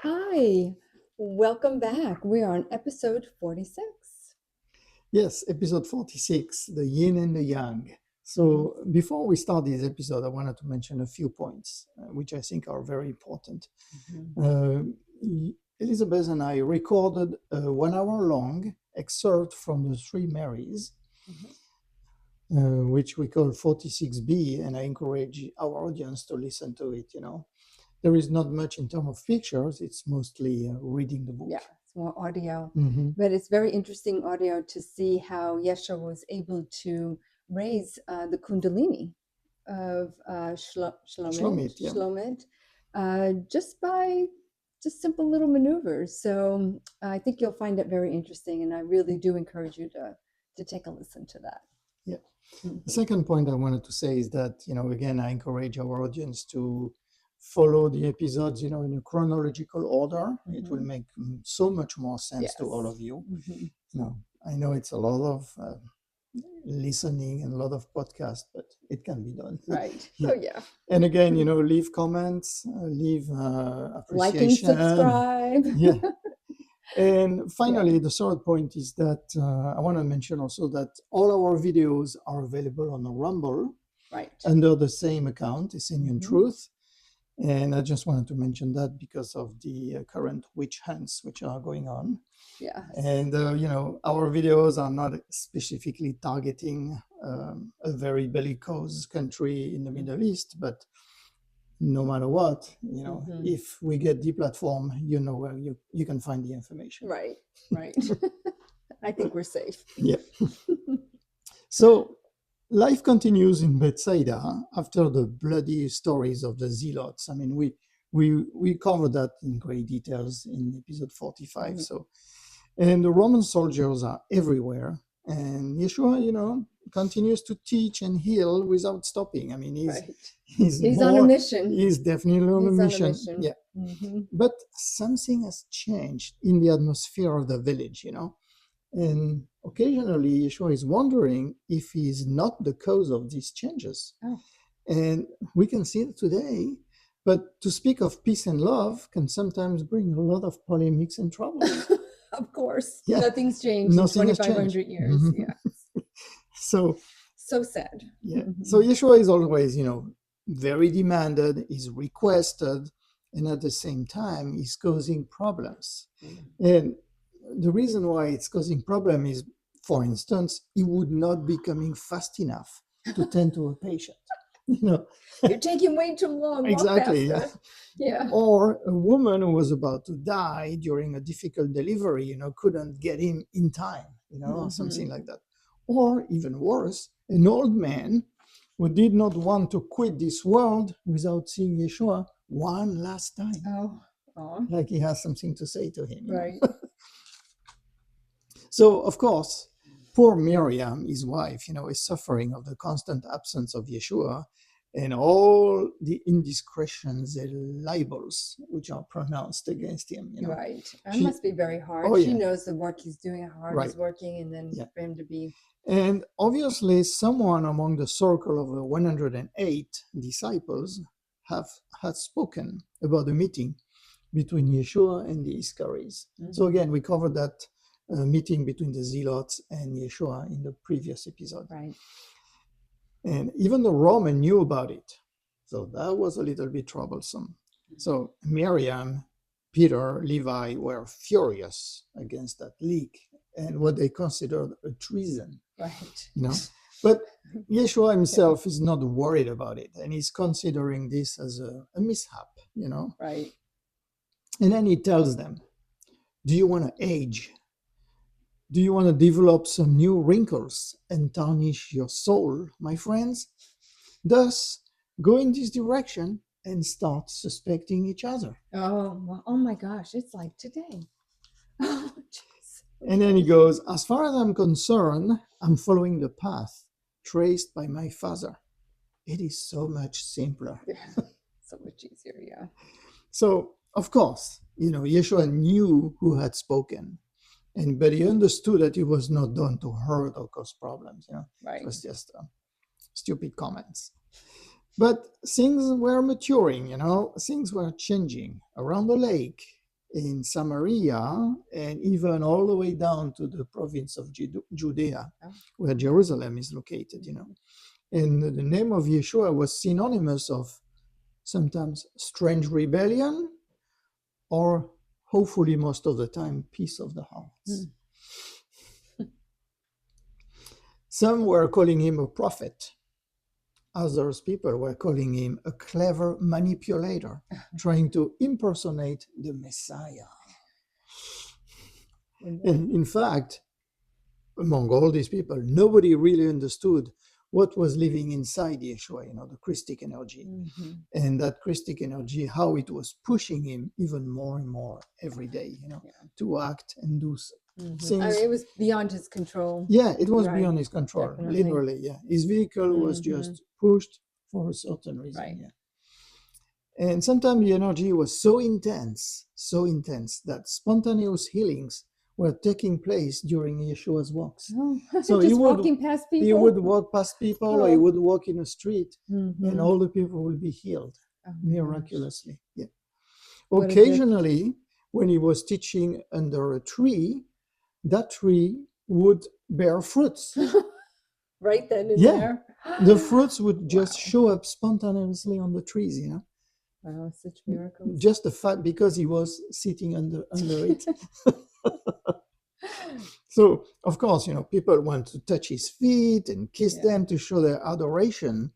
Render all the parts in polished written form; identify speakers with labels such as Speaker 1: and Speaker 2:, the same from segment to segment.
Speaker 1: Hi, welcome back. We are on episode 46.
Speaker 2: Yes, episode 46, the yin and the yang. So before we start this episode, I wanted to mention a few points, which I think are very important. Uh, Elizabeth and I recorded a 1 hour long excerpt from the Three Marys, which we call 46B, and I encourage our audience to listen to it. There is not much in terms of pictures, it's mostly reading the book.
Speaker 1: Yeah, it's more audio,
Speaker 2: Mhm.
Speaker 1: but it's very interesting audio to see how Yeshua was able to raise the Kundalini of
Speaker 2: Shlomit, yeah.
Speaker 1: Shlomit, just by just simple little maneuvers. So I think you'll find it very interesting, and I really do encourage you to take a listen to that.
Speaker 2: Yeah.
Speaker 1: Mhm.
Speaker 2: The second point I wanted to say is that, again, I encourage our audience to follow the episodes, in a chronological order. It will make so much more sense to all
Speaker 1: Yes.
Speaker 2: of you.
Speaker 1: Mhm.
Speaker 2: I know it's a lot of listening and a lot of podcasts, but it can be done.
Speaker 1: Right.
Speaker 2: Yeah.
Speaker 1: Oh, yeah.
Speaker 2: And again, leave comments, leave
Speaker 1: Like and
Speaker 2: appreciation.
Speaker 1: subscribe.
Speaker 2: Yeah. And
Speaker 1: Yeah.
Speaker 2: finally, the third point is that I want to mention also that all our videos are available on Rumble
Speaker 1: Right.
Speaker 2: under the same account, Essenian
Speaker 1: Mhm.
Speaker 2: Truth. And I just wanted to mention that because of the current witch hunts which are going on.
Speaker 1: Yes.
Speaker 2: And, our videos are not specifically targeting a very bellicose country in the Middle East, but no matter what, if we get deplatformed, you know where you can find the information.
Speaker 1: Right. Right. I think we're safe.
Speaker 2: Yeah. So life continues in Bethsaida after the bloody stories of the zealots. I mean, we covered that in great details in episode 45. So, and the Roman soldiers are everywhere, and Yeshua, continues to teach and heal without stopping. I mean, he's
Speaker 1: on a mission.
Speaker 2: He's definitely on a
Speaker 1: He's
Speaker 2: mission.
Speaker 1: on a mission.
Speaker 2: Yeah.
Speaker 1: Mhm.
Speaker 2: But something has changed in the atmosphere of the village, and occasionally Yeshua is wondering if he is not the cause of these changes.
Speaker 1: Oh.
Speaker 2: And we can see it today, but to speak of peace and love can sometimes bring a lot of polemics and trouble.
Speaker 1: Of course.
Speaker 2: Yeah.
Speaker 1: Nothing's changed
Speaker 2: Nothing
Speaker 1: in
Speaker 2: has changed.
Speaker 1: 2,500 years. Yeah.
Speaker 2: So
Speaker 1: sad.
Speaker 2: yeah. So Yeshua is always, very demanded, is requested, and at the same time is causing problems. And the reason why it's causing problem is, for instance, he would not be coming fast enough to tend to a patient.
Speaker 1: You're taking way too long.
Speaker 2: Exactly.
Speaker 1: Walk faster. Yeah.
Speaker 2: Or a woman who was about to die during a difficult delivery, couldn't get him in time, or something like that. Or even worse, an old man who did not want to quit this world without seeing Yeshua one last time.
Speaker 1: Oh.
Speaker 2: Like he has something to say to him.
Speaker 1: Right.
Speaker 2: So, of course, poor Miriam, his wife, is suffering of the constant absence of Yeshua and all the indiscretions and libels which are pronounced against him.
Speaker 1: Right. That must be very hard.
Speaker 2: Oh,
Speaker 1: She
Speaker 2: yeah.
Speaker 1: knows the work he's doing, how hard he's
Speaker 2: Right.
Speaker 1: working, and then
Speaker 2: Yeah.
Speaker 1: for him to be.
Speaker 2: And obviously, someone among the circle of the 108 disciples had spoken about the meeting between Yeshua and the Iscarites. So again, we covered that meeting between the Zealots and Yeshua in the previous episode.
Speaker 1: Right.
Speaker 2: And even the Roman knew about it. So that was a little bit troublesome. So Miriam, Peter, Levi were furious against that leak and what they considered a treason.
Speaker 1: Right.
Speaker 2: But Yeshua himself is not worried about it, and he's considering this as a mishap,
Speaker 1: Right.
Speaker 2: And then he tells them, do you want to age? Do you want to develop some new wrinkles and tarnish your soul, my friends? Thus, go in this direction and start suspecting each other.
Speaker 1: Oh my gosh, it's like today. Oh, jeez.
Speaker 2: And then he goes, as far as I'm concerned, I'm following the path traced by my father. It is so much simpler.
Speaker 1: Yeah, so much easier, yeah.
Speaker 2: So, of course, Yeshua knew who had spoken, but he understood that it was not done to hurt or cause problems.
Speaker 1: Right.
Speaker 2: It was just stupid comments. But things were maturing, things were changing. Around the lake, in Samaria, and even all the way down to the province of Judea, where Jerusalem is located, And the name of Yeshua was synonymous of sometimes strange rebellion, or hopefully most of the time, peace of the hearts. Some were calling him a prophet. Others people were calling him a clever manipulator, trying to impersonate the Messiah. And in fact, among all these people, nobody really understood what was living inside Yeshua, the Christic energy. And that Christic energy, how it was pushing him even more and more every day, to act and do things.
Speaker 1: I mean, it was beyond his control.
Speaker 2: Yeah, it was
Speaker 1: Right.
Speaker 2: beyond his control,
Speaker 1: Definitely.
Speaker 2: literally, yeah. His vehicle was just pushed for a certain reason,
Speaker 1: Right.
Speaker 2: yeah. And sometimes the energy was so intense that spontaneous healings were taking place during Yeshua's walks.
Speaker 1: Oh,
Speaker 2: So
Speaker 1: just walking past people?
Speaker 2: He would walk past people, or he
Speaker 1: Oh.
Speaker 2: would walk in a street, and all the people would be healed miraculously. Yeah.
Speaker 1: What a
Speaker 2: Occasionally, when he was teaching under a tree, that tree would bear fruits.
Speaker 1: Right then and
Speaker 2: Yeah.
Speaker 1: there.
Speaker 2: The fruits would just show up spontaneously on the trees,
Speaker 1: Wow, such miracles.
Speaker 2: Just the fact because he was sitting under it. So, of course, people want to touch his feet and kiss them to show their adoration.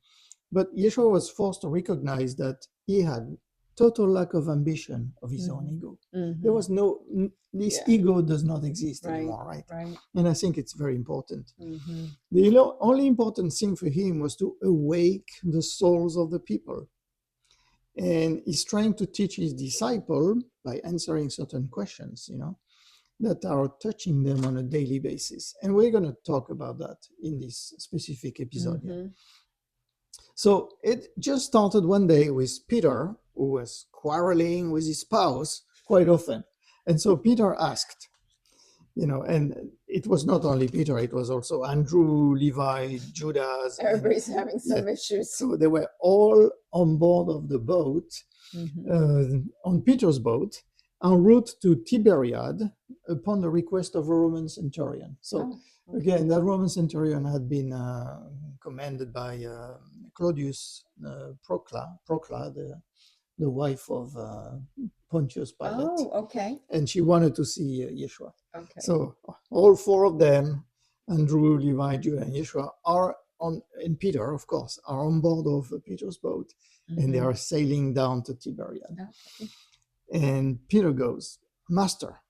Speaker 2: But Yeshua was forced to recognize that he had total lack of ambition of his own ego. There was this ego does not exist anymore, right? And I think it's very important. The only important thing for him was to awake the souls of the people. And he's trying to teach his disciple by answering certain questions, that are touching them on a daily basis. And we're going to talk about that in this specific episode. So it just started one day with Peter, who was quarreling with his spouse quite often. And so Peter asked, and it was not only Peter, it was also Andrew, Levi, Judas.
Speaker 1: Everybody's having some issues.
Speaker 2: So they were all on board of the boat, on Peter's boat, en route to Tiberiad upon the request of a Roman centurion. So again, that Roman centurion had been commanded by Claudius Procla, the wife of Pontius Pilate.
Speaker 1: Oh, okay.
Speaker 2: And she wanted to see Yeshua.
Speaker 1: Okay.
Speaker 2: So all four of them, Andrew, Levi, Judah, and Yeshua, and Peter, of course, are on board of Peter's boat, and they are sailing down to Tiberiad.
Speaker 1: Okay.
Speaker 2: And Peter goes, "Master,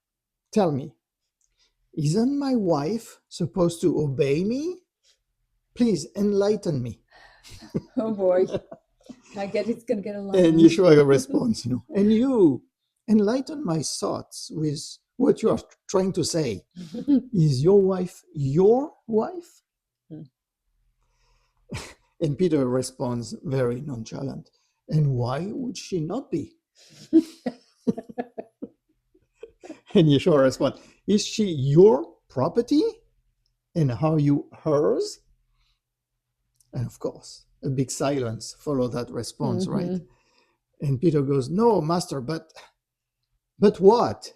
Speaker 2: tell me, isn't my wife supposed to obey me? Please enlighten me."
Speaker 1: Oh boy. I get he's going to get a line.
Speaker 2: And Yeshua responds, "And you enlighten my thoughts with what you are trying to say. Is your wife your wife?" And Peter responds very nonchalant, "And why would she not be?" And Yeshua responds, "Is she your property? And are you hers?" And of course, a big silence followed that response, right? And Peter goes, "No, Master, but what?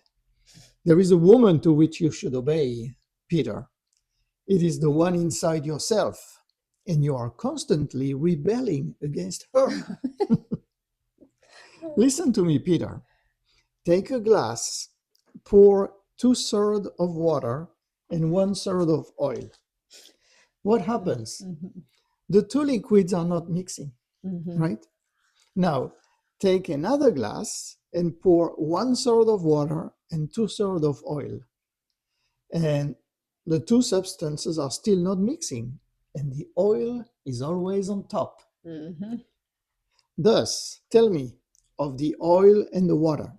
Speaker 2: There is a woman to which you should obey, Peter. It is the one inside yourself, and you are constantly rebelling against her." "Listen to me, Peter. Take a glass, pour 2/3 of water and 1/3 of oil. What happens? The two liquids are not mixing, right? Now, take another glass and pour 1/3 of water and 2/3 of oil. And the two substances are still not mixing, and the oil is always on top. Thus, tell me, of the oil and the water,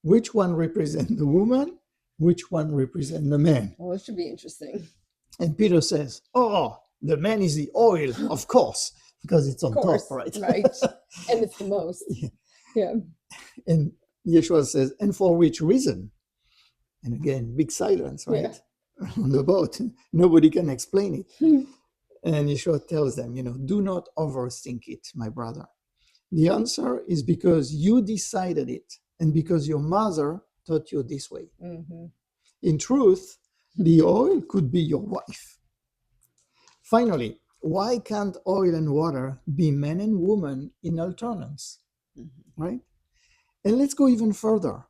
Speaker 2: which one represents the woman, which one represents the man?"
Speaker 1: Well, it should be interesting.
Speaker 2: And Peter says, "Oh, the man is the oil, of course, because it's on top, right?"
Speaker 1: Right. And it's the most. Yeah.
Speaker 2: And Yeshua says, "And for which reason?" And again, big silence, right? On the boat. Nobody can explain it. And Yeshua tells them, "Do not overthink it, my brother. The answer is because you decided it, and because your mother taught you this way.
Speaker 1: Mm-hmm.
Speaker 2: In truth, the oil could be your wife. Finally, why can't oil and water be man and woman in alternance?
Speaker 1: Mm-hmm.
Speaker 2: Right? And let's go even further.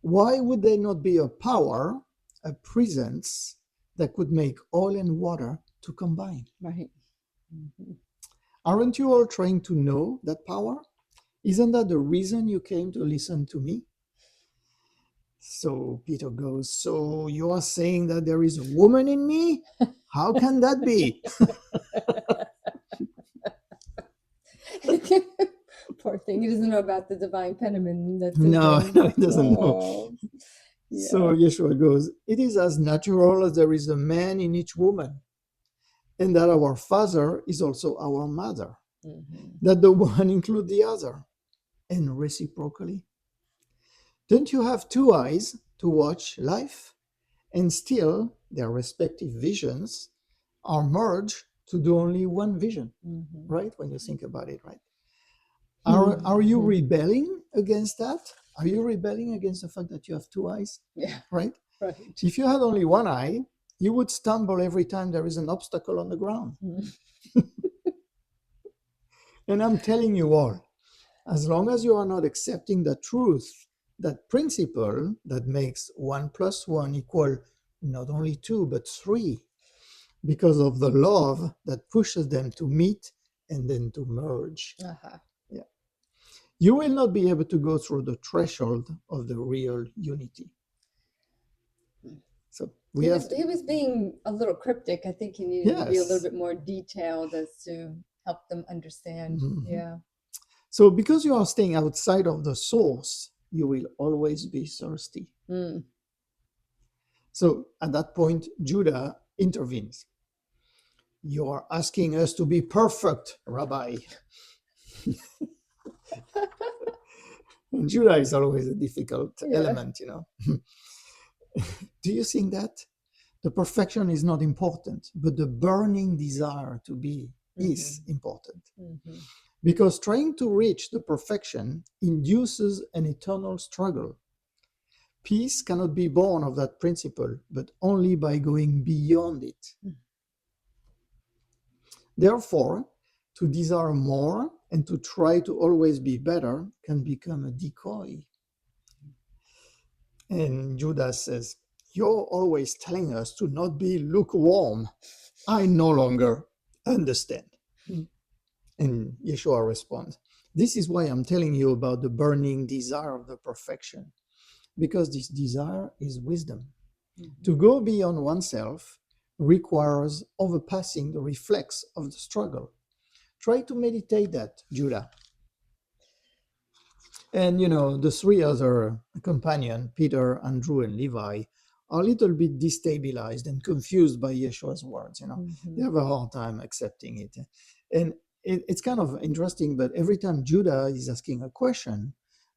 Speaker 2: Why would there not be a power, a presence that could make oil and water to combine?
Speaker 1: Right. Mm-hmm.
Speaker 2: Aren't you all trying to know that power? Isn't that the reason you came to listen to me? So Peter goes, so you are saying that there is a woman in me? How can that be?
Speaker 1: Poor thing. He doesn't know about the divine penman that's in
Speaker 2: No,
Speaker 1: him.
Speaker 2: he doesn't know.
Speaker 1: Oh,
Speaker 2: So
Speaker 1: yeah.
Speaker 2: Yeshua goes, it is as natural as there is a man in each woman, and that our father is also our mother,
Speaker 1: Mm-hmm.
Speaker 2: that the one include the other, and reciprocally. Don't you have two eyes to watch life? And still their respective visions are merged to do only one vision,
Speaker 1: Mm-hmm.
Speaker 2: right? When you think about it, right? Are you rebelling against that? Are you rebelling against the fact that you have two eyes?
Speaker 1: Yeah.
Speaker 2: Right?
Speaker 1: Right.
Speaker 2: If you had only one eye, you would stumble every time there is an obstacle on the ground.
Speaker 1: Mm-hmm.
Speaker 2: And I'm telling you all, as long as you are not accepting the truth, that principle that makes 1 + 1 equal not only 2, but 3, because of the love that pushes them to meet and then to merge.
Speaker 1: Uh-huh.
Speaker 2: Yeah. You will not be able to go through the threshold of the real unity. So
Speaker 1: He was being a little cryptic. I think he needed to be a little
Speaker 2: yes.
Speaker 1: bit more detailed as to help them understand.
Speaker 2: Mhm.
Speaker 1: Yeah.
Speaker 2: So because you are staying outside of the source, you will always be thirsty.
Speaker 1: Mm.
Speaker 2: So at that point, Judah intervenes. You are asking us to be perfect, Rabbi. And Judah is always a difficult
Speaker 1: Yeah.
Speaker 2: element, you know. Do you think that? The perfection is not important, but the burning desire to be is important.
Speaker 1: Mm-hmm.
Speaker 2: Because trying to reach the perfection induces an eternal struggle. Peace cannot be born of that principle, but only by going beyond it. Therefore, to desire more and to try to always be better can become a decoy. And Judas says, you're always telling us to not be lukewarm. I no longer understand. And Yeshua responds, this is why I'm telling you about the burning desire of the perfection, because this desire is wisdom.
Speaker 1: Mm-hmm.
Speaker 2: To go beyond oneself requires overpassing the reflex of the struggle. Try to meditate that, Judah. And, you know, the three other companions, Peter, Andrew, and Levi, are a little bit destabilized and confused by Yeshua's words, you know.
Speaker 1: Mm-hmm.
Speaker 2: They have a hard time accepting it. And it's kind of interesting, but every time Judah is asking a question,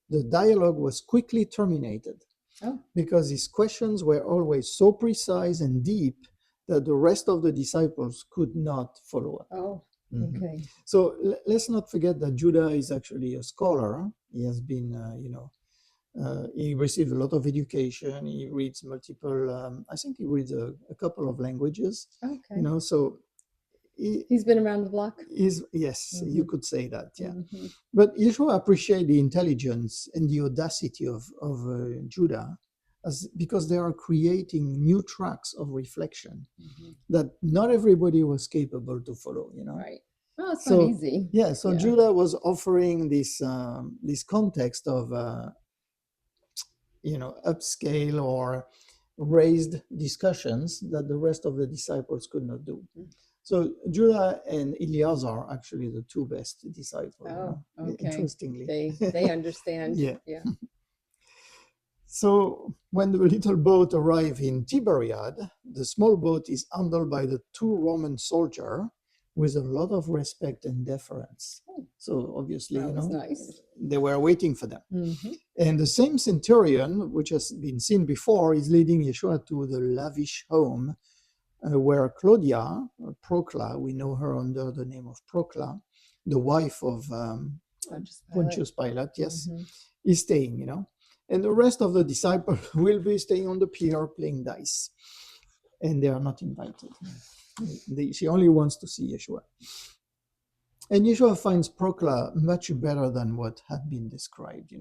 Speaker 2: the dialogue was quickly terminated.
Speaker 1: Oh.
Speaker 2: Because his questions were always so precise and deep that the rest of the disciples could not follow up.
Speaker 1: Oh.
Speaker 2: Mhm.
Speaker 1: Okay.
Speaker 2: So let's not forget that Judah is actually a scholar. He has been, he received a lot of education. He reads multiple, I think he reads a couple of languages,
Speaker 1: Okay.
Speaker 2: you know, so
Speaker 1: He's been around the block.
Speaker 2: Yes, you could say that, yeah.
Speaker 1: Mm-hmm.
Speaker 2: But Yeshua appreciate the intelligence and the audacity of Judah, because they are creating new tracks of reflection that not everybody was capable to follow, you know.
Speaker 1: Right. Well, it's not easy.
Speaker 2: Yeah, so
Speaker 1: Yeah.
Speaker 2: Judah was offering this context of upscale or raised discussions that the rest of the disciples could not do. So Judah and Eliazar are actually the two best disciples.
Speaker 1: Oh, okay.
Speaker 2: Interestingly,
Speaker 1: They understand.
Speaker 2: Yeah.
Speaker 1: Yeah.
Speaker 2: So when the little boat arrives in Tiberiad, the small boat is handled by the two Roman soldiers with a lot of respect and deference. So obviously,
Speaker 1: That was nice.
Speaker 2: they were waiting for them.
Speaker 1: Mm-hmm.
Speaker 2: And the same centurion, which has been seen before, is leading Yeshua to the lavish home where Claudia, Procla, we know her under the name of Procla, the wife of Pontius Pilate, yes, is staying, and the rest of the disciples will be staying on the pier playing dice, and they are not invited. She only wants to see Yeshua. And Yeshua finds Procla much better than what had been described,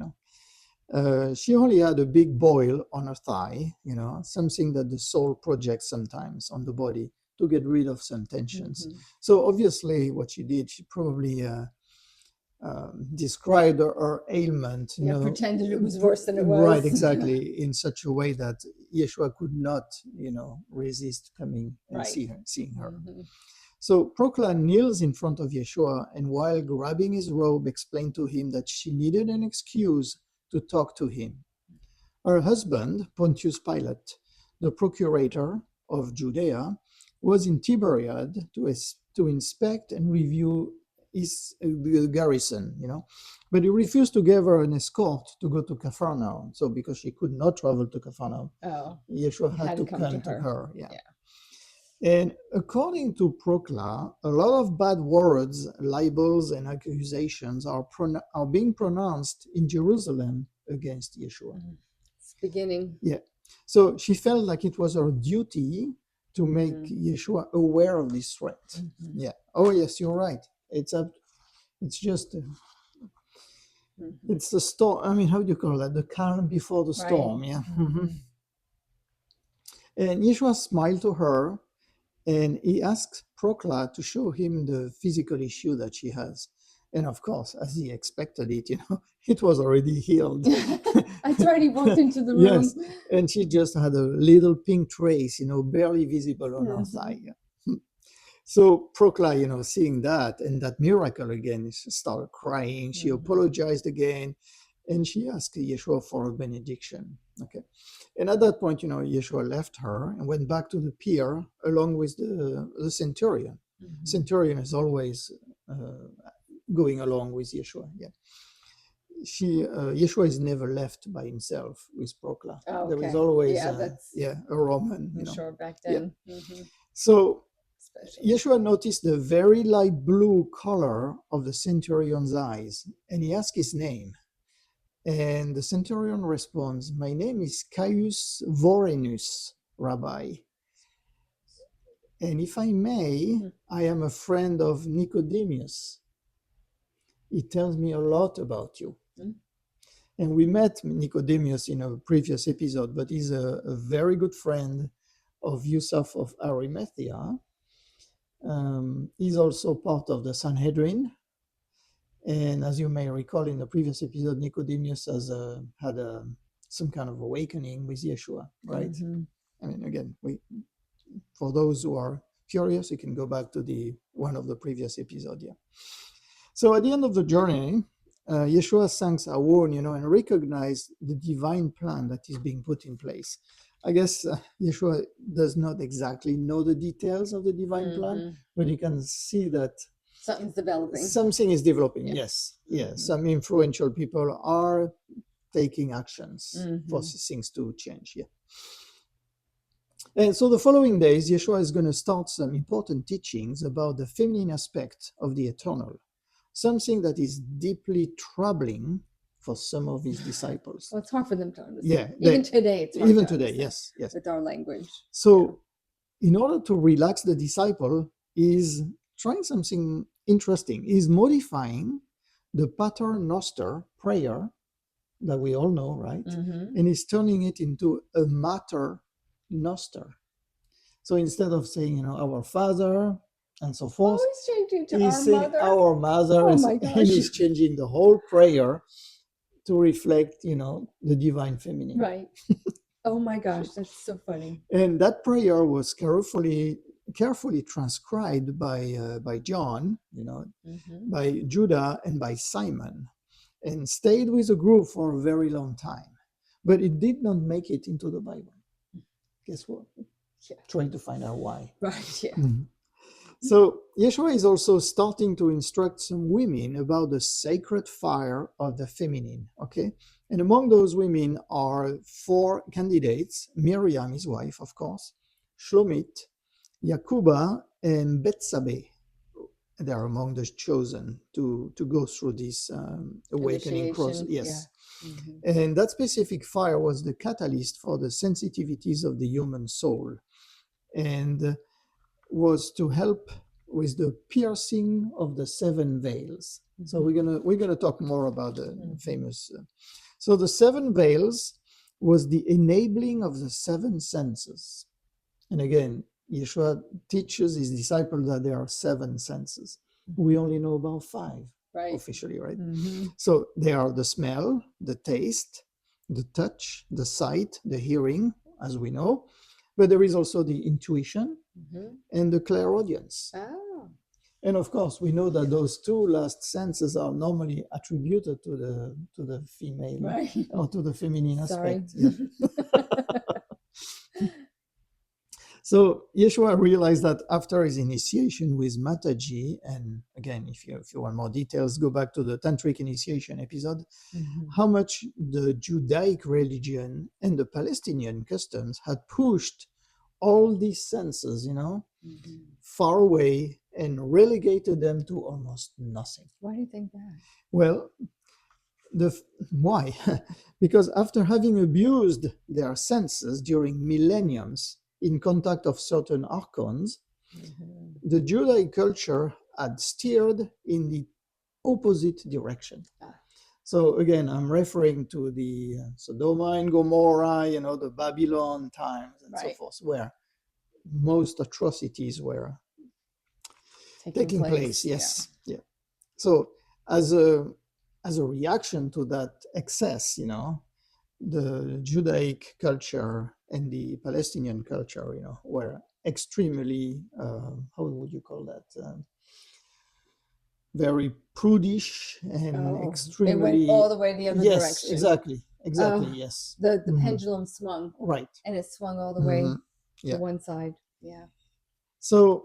Speaker 2: She only had a big boil on her thigh, something that the soul projects sometimes on the body to get rid of some tensions. So obviously what she did, she probably described her ailment,
Speaker 1: pretended it was worse than it was.
Speaker 2: Right, exactly, in such a way that Yeshua could not, resist coming and seeing her. So Procla kneels in front of Yeshua, and while grabbing his robe, explained to him that she needed an excuse to talk to him. Her husband, Ponthius Pilate, the procurator of Judea, was in Tiberiad to inspect and review the garrison, but he refused to give her an escort to go to Capernaum. So because she could not travel to Capernaum, Yeshua had to come to her. Yeah. And according to Procla, a lot of bad words, libels, and accusations are being pronounced in Jerusalem against Yeshua.
Speaker 1: It's beginning.
Speaker 2: Yeah. So she felt like it was her duty to make Yeshua aware of this threat. Yeah. Oh, yes, you're right. It's just it's the storm. I mean, how do you call that? The calm before the storm. Yeah. And Yeshua smiled to her, and he asked Procla to show him the physical issue that she has. And of course, as he expected it, it was already healed.
Speaker 1: That's right, he walked into the room.
Speaker 2: Yes, and she just had a little pink trace, barely visible on her thigh. So Procla, seeing that and that miracle again, she started crying. She apologized again, and she asked Yeshua for a benediction. Okay. And at that point, Yeshua left her and went back to the pier along with the centurion. Centurion is always going along with Yeshua. Yeah. Yeshua is never left by himself with Procla.
Speaker 1: Oh, okay.
Speaker 2: There is always a Roman.
Speaker 1: I'm sure back then.
Speaker 2: Yeah. So Yeshua noticed the very light blue color of the centurion's eyes, and he asked his name. And the centurion responds, "My name is Caius Vorenus, Rabbi. And if I may, I am a friend of Nicodemus. He tells me a lot about you." And we met Nicodemus in a previous episode, but he's a very good friend of Yusuf of Arimathea. He's also part of the Sanhedrin. And as you may recall in the previous episode, Nicodemus has had some kind of awakening with Yeshua, right? I mean, again, for those who are curious, you can go back to one of the previous episodes. Yeah. So at the end of the journey, Yeshua thanks Aaron, and recognized the divine plan that is being put in place. I guess Yeshua does not exactly know the details of the divine plan, but you can see that
Speaker 1: something's developing.
Speaker 2: Something is developing, yes. Some influential people are taking actions for things to change, And so the following days, Yeshua is going to start some important teachings about the feminine aspect of the eternal, something that is deeply troubling for some of his disciples.
Speaker 1: Well, it's hard for them to understand. Even today, it's hard
Speaker 2: even today, yes.
Speaker 1: With our language.
Speaker 2: So in order to relax the disciple, is trying something interesting. He's modifying the Pater Noster prayer that we all know, right? And he's turning it into a Mater Noster. So instead of saying, our Father and so forth,
Speaker 1: he's changing to
Speaker 2: he's saying our Mother.
Speaker 1: Oh my gosh.
Speaker 2: And he's changing the whole prayer to reflect, the divine feminine.
Speaker 1: Right. Oh my gosh, that's so funny.
Speaker 2: And that prayer was carefully transcribed by John, by Judah, and by Simon, and stayed with the group for a very long time. But it did not make it into the Bible. Guess what? Trying to find out why.
Speaker 1: Right, yeah.
Speaker 2: So Yeshua is also starting to instruct some women about the sacred fire of the feminine, okay? And among those women are 4 candidates: Miriam, his wife, of course, Shlomit, Yakuba, and Betsabe. they are among the chosen to go through this awakening process.
Speaker 1: Initiation. Yeah.
Speaker 2: Yes. And that specific fire was the catalyst for the sensitivities of the human soul, and was to help with the piercing of the seven veils. So we're gonna talk more about the famous. So the seven veils was the enabling of the seven senses. And again, Yeshua teaches his disciples that there are seven senses. We only know about five officially, right? So they are the smell, the taste, the touch, the sight, the hearing, as we know, but there is also the intuition and the clairaudience.
Speaker 1: Oh.
Speaker 2: And of course, we know that those two last senses are normally attributed to the female, or to the feminine aspect. Yeah. So Yeshua realized that after his initiation with Mataji, and again, if you want more details, go back to the Tantric initiation episode, how much the Judaic religion and the Palestinian customs had pushed all these senses, far away and relegated them to almost nothing.
Speaker 1: Why do you think that?
Speaker 2: Well, why? Because after having abused their senses during millenniums in contact of certain archons, the Judaic culture had steered in the opposite direction. So again, I'm referring to the Sodoma and Gomorrah, the Babylon times and so forth, where most atrocities were taking place. Yes. Yeah. So as a reaction to that excess, the Judaic culture and the Palestinian culture, were extremely, how would you call that? Very prudish and extremely.
Speaker 1: They went all the way the other
Speaker 2: yes,
Speaker 1: direction.
Speaker 2: Exactly. Yes.
Speaker 1: The pendulum swung.
Speaker 2: Right.
Speaker 1: And it swung all the way to one side. Yeah.
Speaker 2: So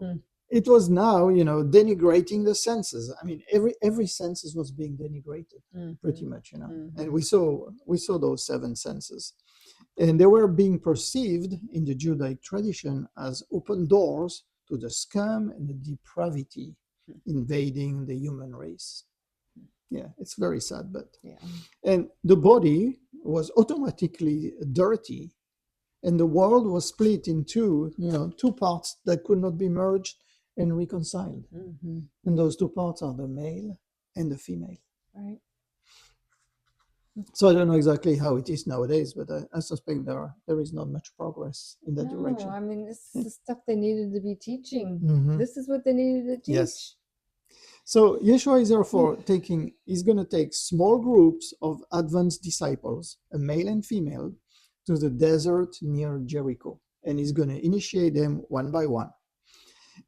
Speaker 2: it was now, denigrating the senses. I mean, every senses was being denigrated, pretty much, And we saw those seven senses, and they were being perceived in the Judaic tradition as open doors to the scum and the depravity invading the human race. Yeah, it's very sad, but and the body was automatically dirty, and the world was split into two parts that could not be merged and reconciled. And those two parts are the male and the female.
Speaker 1: Right.
Speaker 2: So I don't know exactly how it is nowadays, but I suspect there is not much progress in that direction.
Speaker 1: I mean, this is the stuff they needed to be teaching. This is what they needed to teach.
Speaker 2: Yes. So Yeshua is therefore he's going to take small groups of advanced disciples, a male and female, to the desert near Jericho, and he's going to initiate them one by one.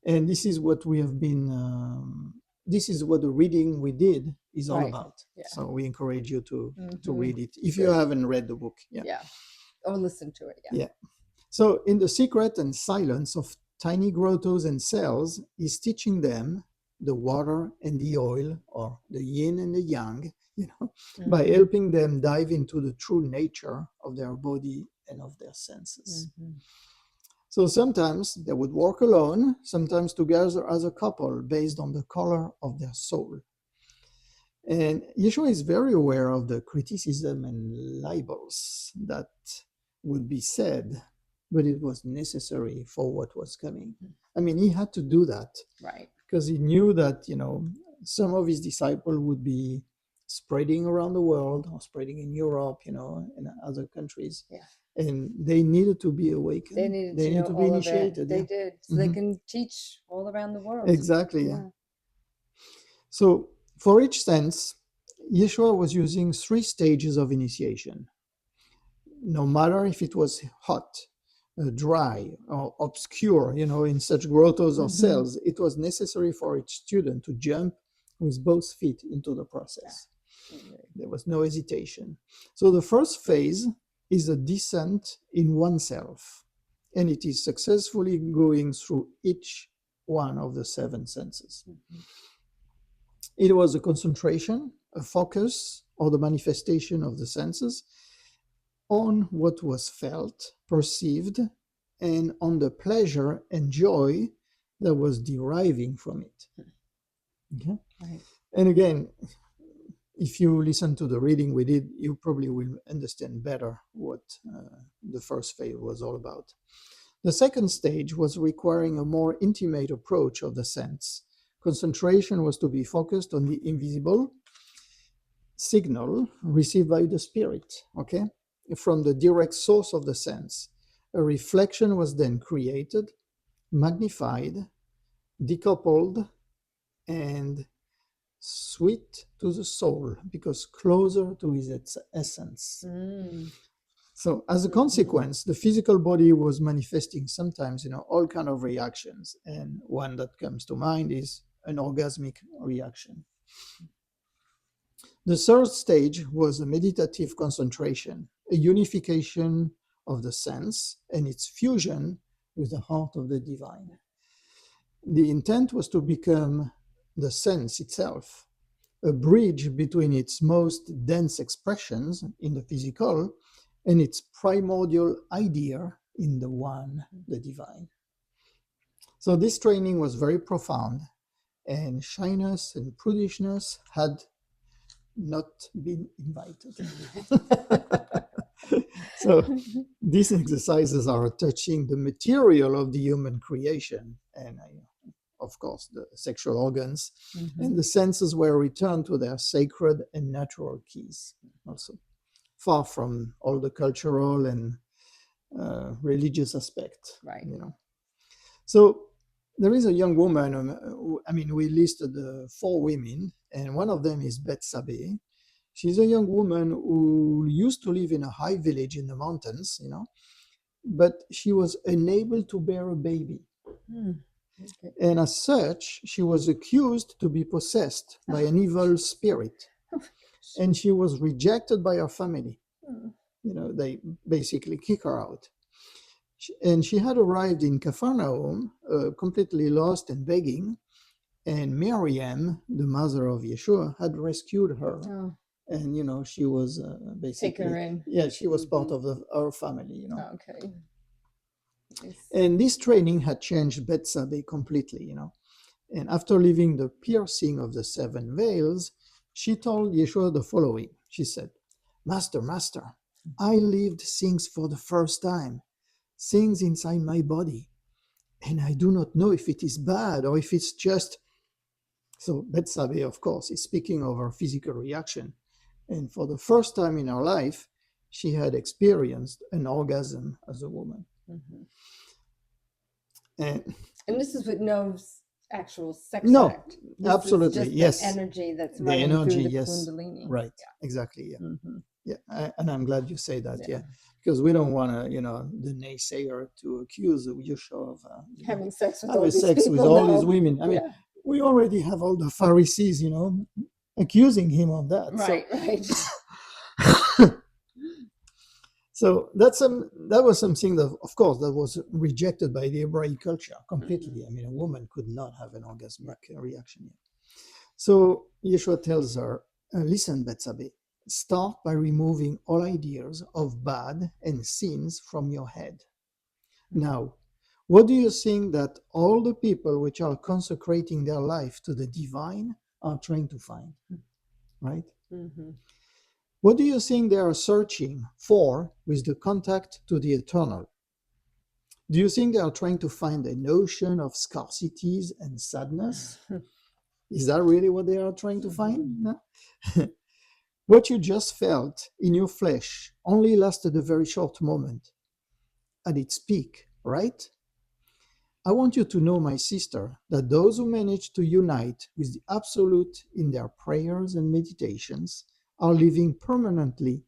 Speaker 2: And this is what we have been, this is what the reading we did is all about. Yeah. So we encourage you to read it if you haven't read the book.
Speaker 1: Yeah. Or listen to it.
Speaker 2: Yeah. So in the secret and silence of tiny grottos and cells, he's teaching them the water and the oil, or the yin and the yang, by helping them dive into the true nature of their body and of their senses. So sometimes they would work alone, sometimes together as a couple, based on the color of their soul. And Yeshua is very aware of the criticism and libels that would be said, but it was necessary for what was coming. I mean, he had to do that.
Speaker 1: Right.
Speaker 2: Because he knew that, some of his disciples would be spreading around the world, or spreading in Europe, and other countries. Yeah. And they needed to be awakened.
Speaker 1: They needed to be initiated. They did. So they can teach all around the world.
Speaker 2: Exactly. Yeah. So for each sense, Yeshua was using 3 stages of initiation. No matter if it was hot, dry, or obscure, in such grottos or cells, it was necessary for each student to jump with both feet into the process. There was no hesitation. So the first phase is a descent in oneself, and it is successfully going through each one of the 7 senses. It was a concentration, a focus, or the manifestation of the senses on what was felt, perceived, and on the pleasure and joy that was deriving from it. Okay?
Speaker 1: Right.
Speaker 2: And again, if you listen to the reading we did, you probably will understand better what the first phase was all about. The second stage was requiring a more intimate approach of the sense. Concentration was to be focused on the invisible signal received by the spirit, okay, from the direct source of the sense. A reflection was then created, magnified, decoupled, and sweet to the soul because closer to its essence.
Speaker 1: Mm.
Speaker 2: So as a consequence, the physical body was manifesting sometimes, all kind of reactions. And one that comes to mind is an orgasmic reaction. The third stage was a meditative concentration, a unification of the sense and its fusion with the heart of the divine. The intent was to become the sense itself, a bridge between its most dense expressions in the physical and its primordial idea in the one, the divine. So this training was very profound, and shyness and prudishness had not been invited. So these exercises are touching the material of the human creation and of course the sexual organs, and the senses were returned to their sacred and natural keys, also far from all the cultural and religious aspect.
Speaker 1: Right.
Speaker 2: So there is a young woman, we listed 4 women, and one of them is Betsabe. She's a young woman who used to live in a high village in the mountains, but she was unable to bear a baby.
Speaker 1: Okay.
Speaker 2: And as such, she was accused to be possessed by an evil spirit. And she was rejected by her family. They basically kick her out. And she had arrived in Capernaum, completely lost and begging. And Miriam, the mother of Yeshua, had rescued her.
Speaker 1: Oh,
Speaker 2: And, she was basically...
Speaker 1: taken her in.
Speaker 2: Yeah, she was part of our family,
Speaker 1: Okay. Nice.
Speaker 2: And this training had changed Betsabe completely, And after leaving the piercing of the 7 veils, she told Yeshua the following. She said, Master, I lived things for the first time, things inside my body, and I do not know if it is bad or if it's just... So Betsabe, of course, is speaking of her physical reaction. And for the first time in her life, she had experienced an orgasm as a woman. And
Speaker 1: this is with no actual sex
Speaker 2: No,
Speaker 1: act. This
Speaker 2: absolutely,
Speaker 1: is just
Speaker 2: yes.
Speaker 1: the energy that's
Speaker 2: The
Speaker 1: running
Speaker 2: energy,
Speaker 1: through the
Speaker 2: yes.
Speaker 1: Kundalini.
Speaker 2: Right, exactly, yeah.
Speaker 1: Mm-hmm.
Speaker 2: Yeah, and I'm glad you say that,
Speaker 1: Yeah.
Speaker 2: yeah. Because we don't want to, the naysayer to accuse Yeshua of
Speaker 1: Having sex with all
Speaker 2: having
Speaker 1: these
Speaker 2: sex with
Speaker 1: people
Speaker 2: all
Speaker 1: now.
Speaker 2: these women. I mean, we already have all the Pharisees, accusing him of that.
Speaker 1: Right, right.
Speaker 2: So that was something that, of course, that was rejected by the Hebraic culture completely. I mean, a woman could not have an orgasmic reaction. So Yeshua tells her, listen, Betsabe, start by removing all ideas of bad and sins from your head. Now, what do you think that all the people which are consecrating their life to the divine are trying to find? Right? What do you think they are searching for with the contact to the eternal? Do you think they are trying to find a notion of scarcities and sadness? Is that really what they are trying to find? No? What you just felt in your flesh only lasted a very short moment at its peak, right? I want you to know, my sister, that those who manage to unite with the Absolute in their prayers and meditations are living permanently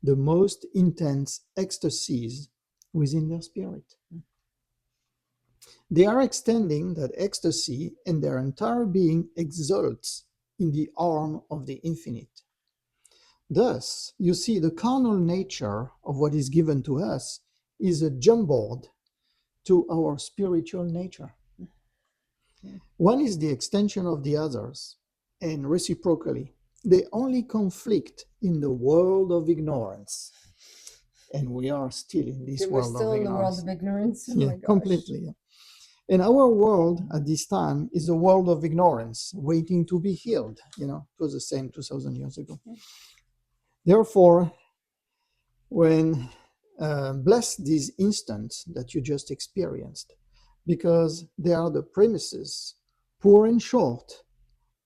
Speaker 2: the most intense ecstasies within their spirit. They are extending that ecstasy, and their entire being exults in the arm of the infinite. Thus, you see, the carnal nature of what is given to us is a jumboard to our spiritual nature. One is the extension of the others, and reciprocally, they only conflict in the world of ignorance. And we are still in this world of ignorance.
Speaker 1: We're still in the world of ignorance. Oh
Speaker 2: Yeah,
Speaker 1: my gosh.
Speaker 2: completely. Yeah. And our world at this time is a world of ignorance, waiting to be healed. It was the same 2000 years ago. Therefore, when bless these instants that you just experienced, because they are the premises, poor and short,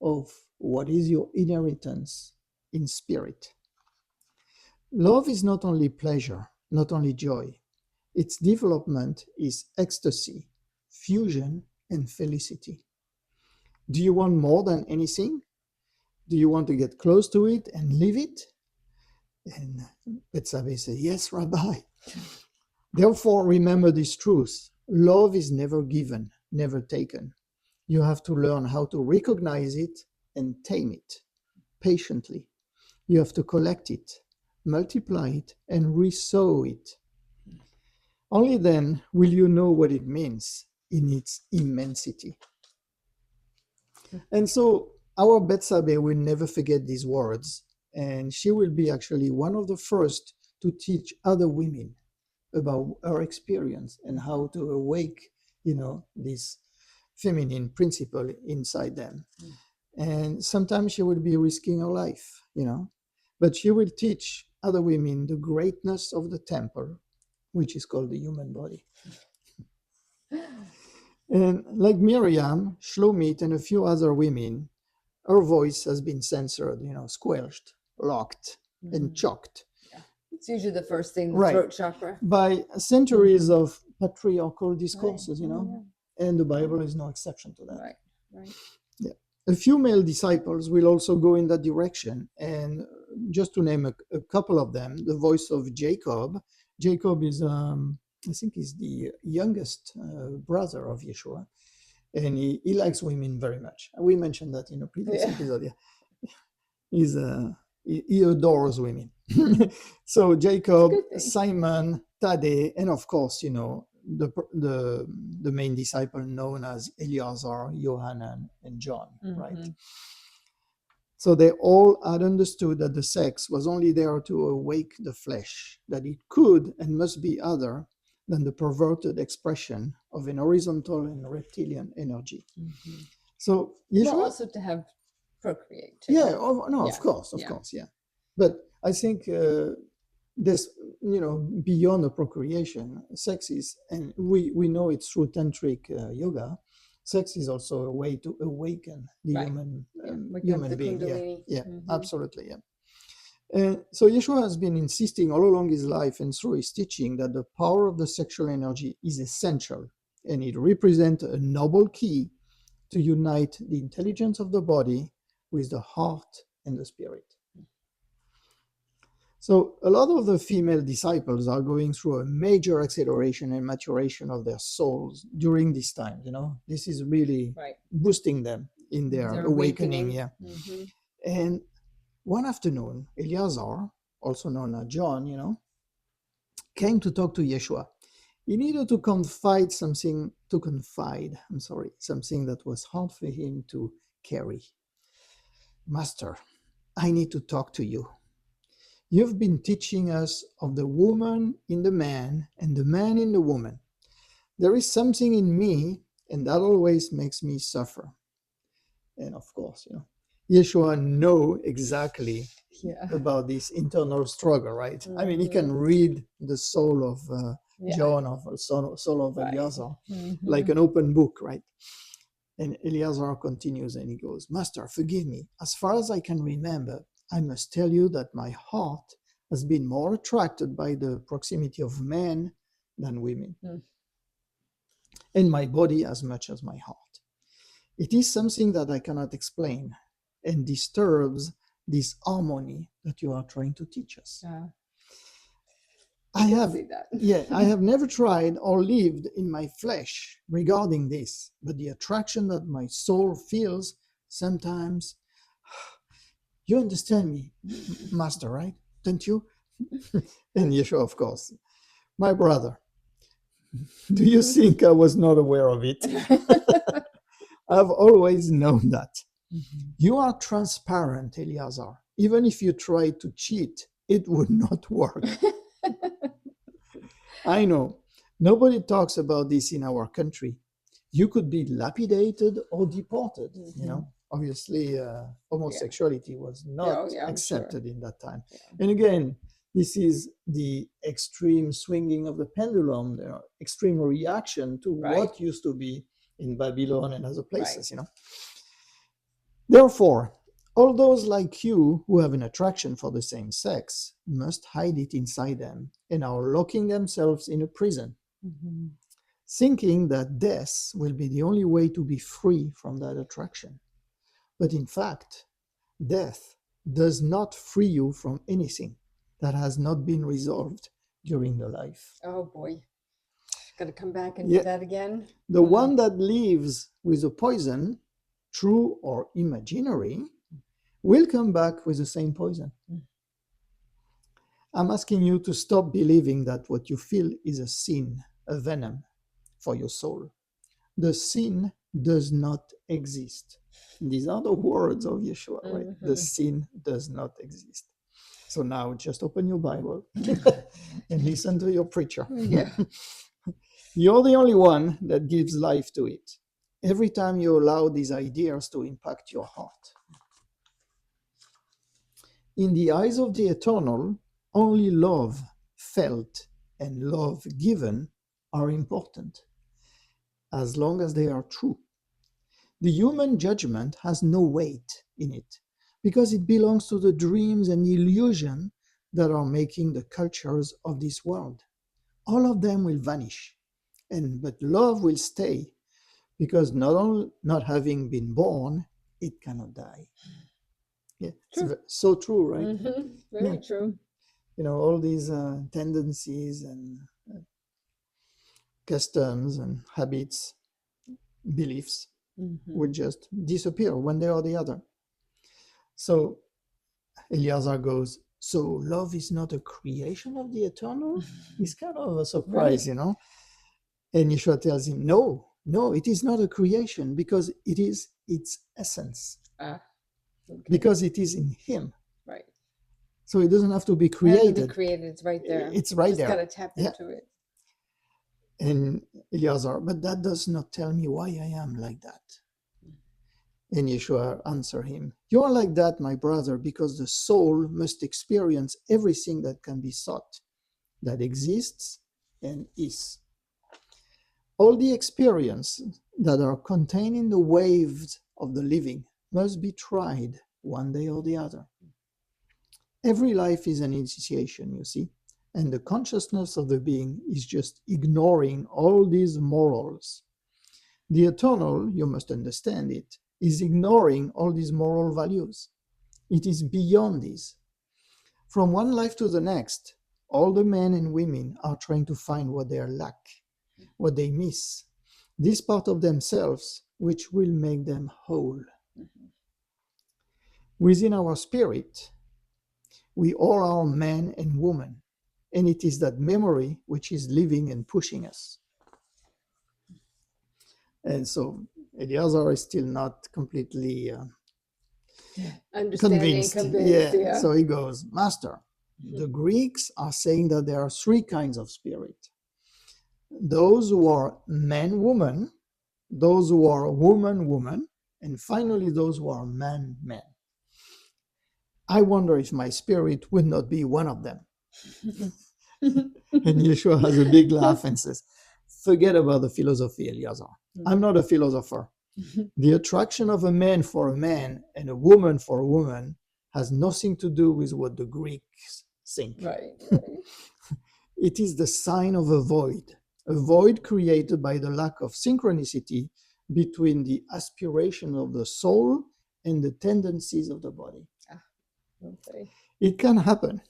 Speaker 2: of what is your inheritance in spirit. Love is not only pleasure, not only joy. Its development is ecstasy, fusion, and felicity. Do you want more than anything? Do you want to get close to it and live it? And Betsabe said, yes, Rabbi. Therefore, remember this truth. Love is never given, never taken. You have to learn how to recognize it and tame it patiently. You have to collect it, multiply it, and resow it. Only then will you know what it means in its immensity. And so our Betsabe will never forget these words, and she will be actually one of the first to teach other women about her experience and how to awake, this feminine principle inside them. And sometimes she will be risking her life, but she will teach other women the greatness of the temple, which is called the human body. And like Miriam, Shlomit, and a few other women, her voice has been censored, squelched, locked, and choked.
Speaker 1: Yeah. It's usually the first thing, the
Speaker 2: Right.
Speaker 1: throat chakra.
Speaker 2: By centuries of patriarchal discourses,
Speaker 1: Right.
Speaker 2: and the Bible is no exception to that.
Speaker 1: Right.
Speaker 2: Yeah. A few male disciples will also go in that direction. And just to name a couple of them, the voice of Jacob. Jacob is, I think he's the youngest brother of Yeshua. And he likes women very much. We mentioned that in a previous episode. Yeah. He adores women. So Jacob, Simon, Tade, and of course, the main disciple known as Eliazar, Yohanan, and John, right? So they all had understood that the sex was only there to awake the flesh, that it could and must be other than the perverted expression of an horizontal and reptilian energy. So Yeshua,
Speaker 1: also to have procreate too.
Speaker 2: Yeah, of course, yeah. But I think this, beyond the procreation, sex is, and we know it's through tantric yoga, sex is also a way to awaken the human being. Yeah, absolutely, yeah. And so Yeshua has been insisting all along his life and through his teaching that the power of the sexual energy is essential, and it represents a noble key to unite the intelligence of the body with the heart and the spirit. So a lot of the female disciples are going through a major acceleration and maturation of their souls during this time. This is really boosting them in their awakening. Yeah. And one afternoon, Eliazar, also known as John, came to talk to Yeshua. He needed to confide something that was hard for him to carry. Master, I need to talk to you. You've been teaching us of the woman in the man and the man in the woman. There is something in me, and that always makes me suffer. And of course, Yeshua knows exactly about this internal struggle, right? I mean, he can read the soul of John, of soul of Eliazar, like an open book, right? And Eliazar continues and he goes, Master, forgive me. As far as I can remember, I must tell you that my heart has been more attracted by the proximity of men than women, and my body as much as my heart. It is something that I cannot explain and disturbs this harmony that you are trying to teach us. I have never tried or lived in my flesh regarding this, but the attraction that my soul feels sometimes. You understand me, Master, right? Don't you? And Yeshua, of course. My brother, do you think I was not aware of it? I've always known that. You are transparent, Eliazar. Even if you try to cheat, it would not work. I know. Nobody talks about this in our country. you could be lapidated or deported.
Speaker 1: Mm-hmm.
Speaker 2: Obviously homosexuality was
Speaker 1: Yeah,
Speaker 2: not
Speaker 1: oh, yeah, I'm sure.
Speaker 2: accepted in that time.
Speaker 1: Yeah.
Speaker 2: And again, this is the extreme swinging of the pendulum, the extreme reaction to
Speaker 1: Right.
Speaker 2: what used to be in Babylon and other places.
Speaker 1: Right.
Speaker 2: Therefore, all those like you who have an attraction for the same sex must hide it inside them and are locking themselves in a prison,
Speaker 1: Mm-hmm.
Speaker 2: thinking that death will be the only way to be free from that attraction. But in fact, death does not free you from anything that has not been resolved during the life.
Speaker 1: Oh boy. Got to come back and
Speaker 2: Yeah.
Speaker 1: do that again.
Speaker 2: The one that lives with a poison, true or imaginary, will come back with the same poison. I'm asking you to stop believing that what you feel is a sin, a venom for your soul. The sin does not exist. These are the words of Yeshua, right?
Speaker 1: Mm-hmm.
Speaker 2: The sin does not exist. So now just open your Bible and listen to your preacher.
Speaker 1: Yeah.
Speaker 2: You're the only one that gives life to it. Every time you allow these ideas to impact your heart. In the eyes of the eternal, only love felt and love given are important, as long as they are true. The human judgment has no weight in it, because it belongs to the dreams and illusion that are making the cultures of this world. All of them will vanish, but love will stay, because not having been born, it cannot die. Yeah, it's so true, right?
Speaker 1: Mm-hmm. Very true.
Speaker 2: All these tendencies and customs and habits, beliefs would just disappear one day or the other. So Eliazar goes, so love is not a creation of the eternal? It's kind of a surprise,
Speaker 1: Right.
Speaker 2: And Yeshua tells him, no, it is not a creation, because it is its essence.
Speaker 1: Okay.
Speaker 2: Because it is in him.
Speaker 1: Right.
Speaker 2: So it doesn't have to be
Speaker 1: It has
Speaker 2: created.
Speaker 1: to be created. It's right there.
Speaker 2: It's right
Speaker 1: Just
Speaker 2: there.
Speaker 1: got to tap into it.
Speaker 2: And Eliazar, but that does not tell me why I am like that. And Yeshua answered him, you are like that, my brother, because the soul must experience everything that can be sought, that exists and is. All the experiences that are contained in the waves of the living must be tried one day or the other. Every life is an initiation, you see, and the consciousness of the being is just ignoring all these morals. The eternal, you must understand it, is ignoring all these moral values. It is beyond this. From one life to the next, all the men and women are trying to find what they lack, what they miss, this part of themselves which will make them whole. Within our spirit, we all are man and woman, and it is that memory which is living and pushing us. And so Eliazar is still not completely convinced. Yeah. So he goes, Master, the Greeks are saying that there are three kinds of spirit. Those who are man-woman, those who are woman-woman, and finally those who are man-man. I wonder if my spirit would not be one of them. And Yeshua has a big laugh and says, forget about the philosophy, Eliazar. I'm not a philosopher. The attraction of a man for a man and a woman for a woman has nothing to do with what the Greeks think.
Speaker 1: Right.
Speaker 2: It is the sign of a void created by the lack of synchronicity between the aspiration of the soul and the tendencies of the body.
Speaker 1: Okay.
Speaker 2: It can happen.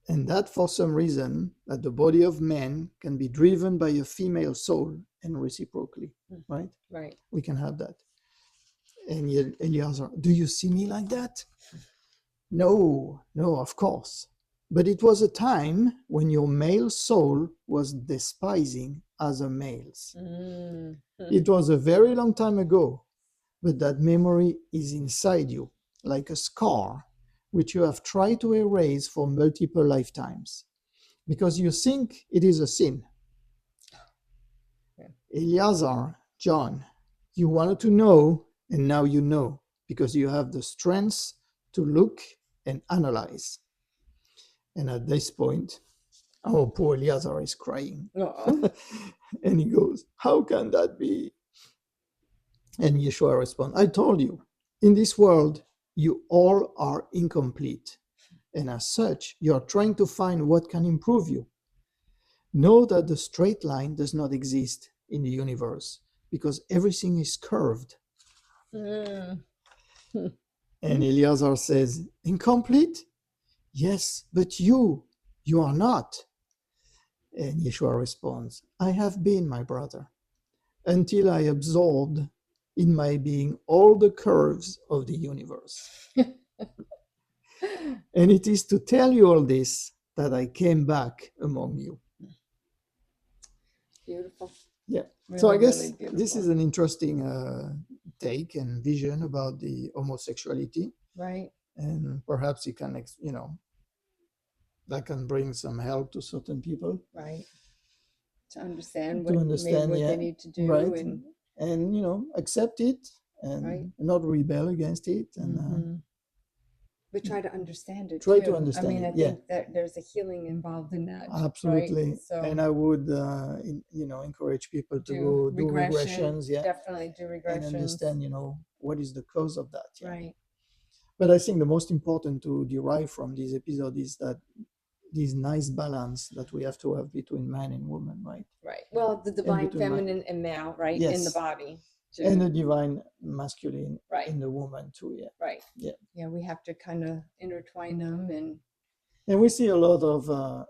Speaker 2: And that for some reason, that the body of man can be driven by a female soul and reciprocally, right?
Speaker 1: Right.
Speaker 2: We can have that. And Eliazar, do you see me like that? No, of course. But it was a time when your male soul was despising other males. It was a very long time ago, but that memory is inside you, like a scar, which you have tried to erase for multiple lifetimes, because you think it is a sin. Yeah. Eliazar, John, you wanted to know, and now you know, because you have the strength to look and analyze. And at this point, our poor Eliazar is crying.
Speaker 1: Aw.
Speaker 2: And he goes, how can that be? And Yeshua responds, I told you, in this world, you all are incomplete. And as such, you are trying to find what can improve you. Know that the straight line does not exist in the universe because everything is curved.
Speaker 1: Mm.
Speaker 2: And Eliazar says, incomplete? Yes, but you are not. And Yeshua responds, I have been, my brother, until I absorbed in my being all the curves of the universe. And it is to tell you all this that I came back among you.
Speaker 1: Beautiful.
Speaker 2: Yeah.
Speaker 1: Really,
Speaker 2: So I guess
Speaker 1: really beautiful.
Speaker 2: this is an interesting take and vision about the homosexuality.
Speaker 1: Right.
Speaker 2: And perhaps it can, that can bring some help to certain people.
Speaker 1: Right. To understand
Speaker 2: To
Speaker 1: what
Speaker 2: understand,
Speaker 1: maybe what
Speaker 2: yeah,
Speaker 1: they need to do,
Speaker 2: right,
Speaker 1: and
Speaker 2: accept it and
Speaker 1: right.
Speaker 2: not rebel against it, and
Speaker 1: Mhm. But try to understand it
Speaker 2: try
Speaker 1: too.
Speaker 2: to understand
Speaker 1: I mean,
Speaker 2: it.
Speaker 1: I
Speaker 2: Yeah,
Speaker 1: think that there's a healing involved in that,
Speaker 2: absolutely.
Speaker 1: right? So
Speaker 2: And I would, encourage people to go do regressions, yeah,
Speaker 1: definitely do
Speaker 2: and
Speaker 1: regressions,
Speaker 2: understand, what is the cause of that. Yeah.
Speaker 1: right?
Speaker 2: But I think the most important to derive from this episode is that this nice balance that we have to have between man and woman, right?
Speaker 1: Right. Well, the
Speaker 2: And
Speaker 1: divine
Speaker 2: between man,
Speaker 1: feminine and male, right, in the
Speaker 2: yes,
Speaker 1: body,
Speaker 2: and the
Speaker 1: too.
Speaker 2: divine masculine
Speaker 1: Right.
Speaker 2: in the woman too. Yeah,
Speaker 1: Right.
Speaker 2: yeah.
Speaker 1: Yeah, we have to kind of intertwine them,
Speaker 2: And we see a lot of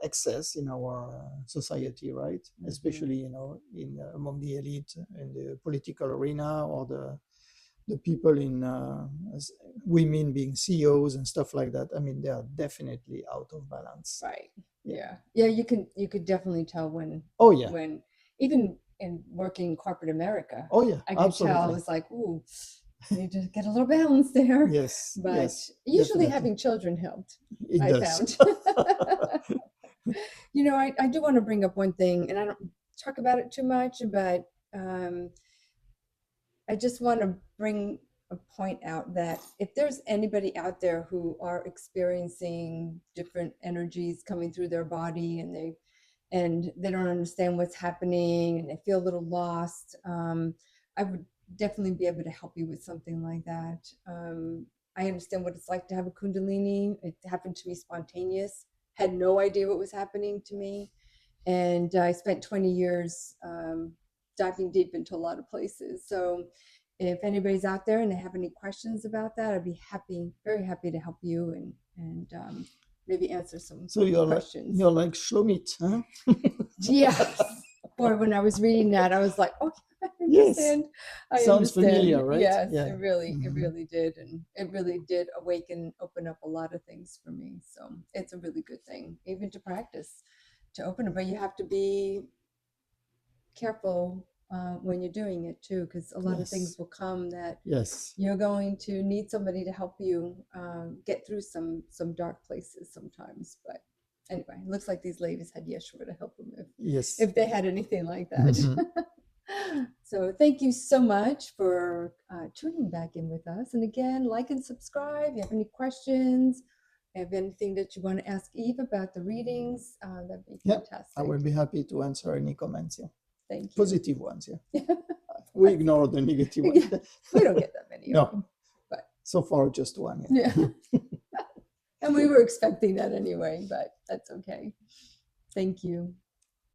Speaker 2: excess in our society, right?
Speaker 1: Mhm.
Speaker 2: Especially, in among the elite in the political arena, or the people in women being CEOs and stuff like that. I mean, they are definitely out of balance.
Speaker 1: right.
Speaker 2: Yeah.
Speaker 1: Yeah. You could definitely tell when
Speaker 2: Oh yeah.
Speaker 1: when even in working corporate America,
Speaker 2: Oh yeah.
Speaker 1: I could tell
Speaker 2: Absolutely.
Speaker 1: it's like, ooh, need to get a little balance there.
Speaker 2: Yes.
Speaker 1: But
Speaker 2: Yes.
Speaker 1: usually
Speaker 2: Definitely.
Speaker 1: having children helped,
Speaker 2: It
Speaker 1: I
Speaker 2: does.
Speaker 1: found. I do want to bring up one thing, and I don't talk about it too much, but I just want to bring a point out that if there's anybody out there who are experiencing different energies coming through their body, and they don't understand what's happening, and they feel a little lost, I would definitely be able to help you with something like that. I understand what it's like to have a kundalini. It happened to me spontaneous. Had no idea what was happening to me, and I spent 20 years diving deep into a lot of places. So if anybody's out there and they have any questions about that, I'd be happy, very happy to help you and maybe answer some
Speaker 2: So
Speaker 1: questions.
Speaker 2: you're like Shlomit, huh?
Speaker 1: Yes. Boy, when I was reading that, I was like, oh, I
Speaker 2: Yes.
Speaker 1: understand. I
Speaker 2: Sounds
Speaker 1: understand.
Speaker 2: familiar, right?
Speaker 1: Yes,
Speaker 2: Yeah.
Speaker 1: it really did. And it really did awaken, open up a lot of things for me. So it's a really good thing, even to practice, to open it. But you have to be careful when you're doing it too, because a lot of things
Speaker 2: Yes.
Speaker 1: will come that
Speaker 2: Yes.
Speaker 1: you're going to need somebody to help you get through some dark places sometimes. But anyway, it looks like these ladies had Yeshua to help them
Speaker 2: Yes.
Speaker 1: if they had anything like that.
Speaker 2: Mhm.
Speaker 1: So thank you so much for tuning back in with us. And again, like and subscribe. If you have any questions, have anything that you want to ask Eve about the readings, that'd be
Speaker 2: Yeah,
Speaker 1: fantastic.
Speaker 2: I will be happy to answer any comments. Yeah,
Speaker 1: Thank you.
Speaker 2: positive ones. Yeah, we ignore the negative ones.
Speaker 1: Yeah, we don't get that many
Speaker 2: No.
Speaker 1: of them, but
Speaker 2: So far just one. Yeah.
Speaker 1: yeah. And we were expecting that anyway, but that's okay. Thank you.